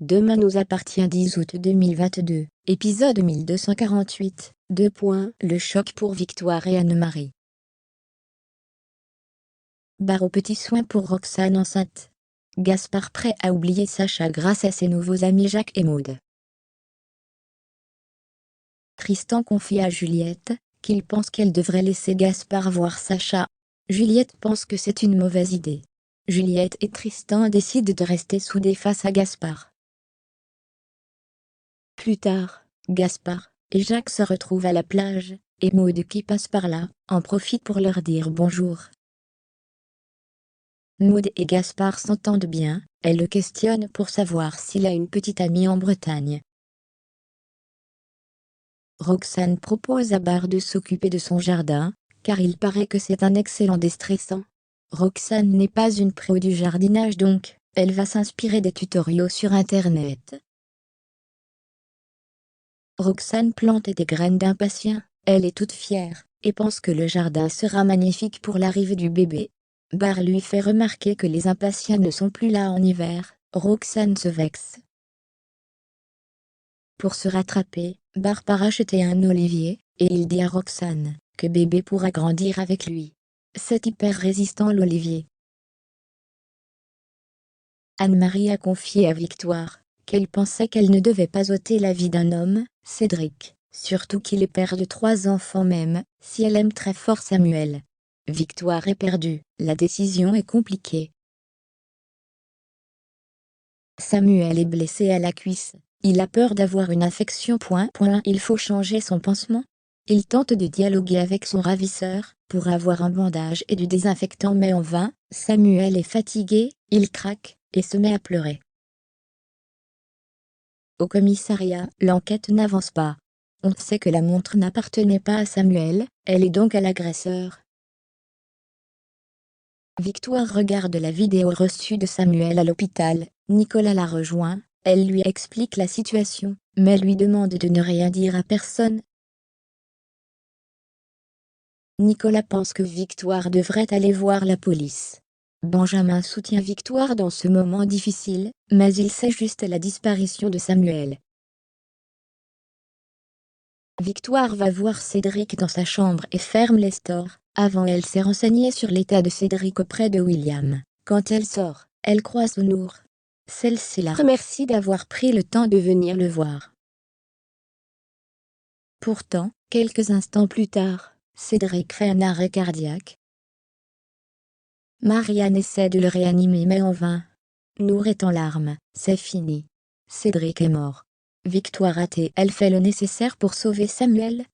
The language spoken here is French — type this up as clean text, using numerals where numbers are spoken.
Demain nous appartient 10 août 2022, épisode 1248, Le choc pour Victoire et Anne-Marie. Barre aux petits soins pour Roxane enceinte. Gaspard prêt à oublier Sacha grâce à ses nouveaux amis Jacques et Maud. Tristan confie à Juliette qu'il pense qu'elle devrait laisser Gaspard voir Sacha. Juliette pense que c'est une mauvaise idée. Juliette et Tristan décident de rester soudés face à Gaspard. Plus tard, Gaspard et Jacques se retrouvent à la plage, et Maud qui passe par là, en profite pour leur dire bonjour. Maud et Gaspard s'entendent bien, elle le questionne pour savoir s'il a une petite amie en Bretagne. Roxane propose à Barre de s'occuper de son jardin, car il paraît que c'est un excellent déstressant. Roxane n'est pas une pro du jardinage donc, elle va s'inspirer des tutoriaux sur internet. Roxane plante des graines d'impatien, elle est toute fière, et pense que le jardin sera magnifique pour l'arrivée du bébé. Barre lui fait remarquer que les impatiens ne sont plus là en hiver, Roxane se vexe. Pour se rattraper, Barre part acheter un olivier, et il dit à Roxane que bébé pourra grandir avec lui. C'est hyper résistant l'olivier. Anne-Marie a confié à Victoire qu'elle pensait qu'elle ne devait pas ôter la vie d'un homme, Cédric, surtout qu'il est père de 3 enfants même, si elle aime très fort Samuel. Victoire est perdue, la décision est compliquée. Samuel est blessé à la cuisse, il a peur d'avoir une infection. Il faut changer son pansement. Il tente de dialoguer avec son ravisseur, pour avoir un bandage et du désinfectant mais en vain, Samuel est fatigué, il craque, et se met à pleurer. Au commissariat, l'enquête n'avance pas. On sait que la montre n'appartenait pas à Samuel, elle est donc à l'agresseur. Victoire regarde la vidéo reçue de Samuel à l'hôpital, Nicolas la rejoint, elle lui explique la situation, mais lui demande de ne rien dire à personne. Nicolas pense que Victoire devrait aller voir la police. Benjamin soutient Victoire dans ce moment difficile, mais il sait juste la disparition de Samuel. Victoire va voir Cédric dans sa chambre et ferme les stores. Avant elle s'est renseignée sur l'état de Cédric auprès de William. Quand elle sort, elle croise Nour. Celle-ci la remercie d'avoir pris le temps de venir le voir. Pourtant, quelques instants plus tard, Cédric fait un arrêt cardiaque. Marianne essaie de le réanimer mais en vain. Nour est en larmes, c'est fini. Cédric est mort. Victoire athée, elle fait le nécessaire pour sauver Samuel,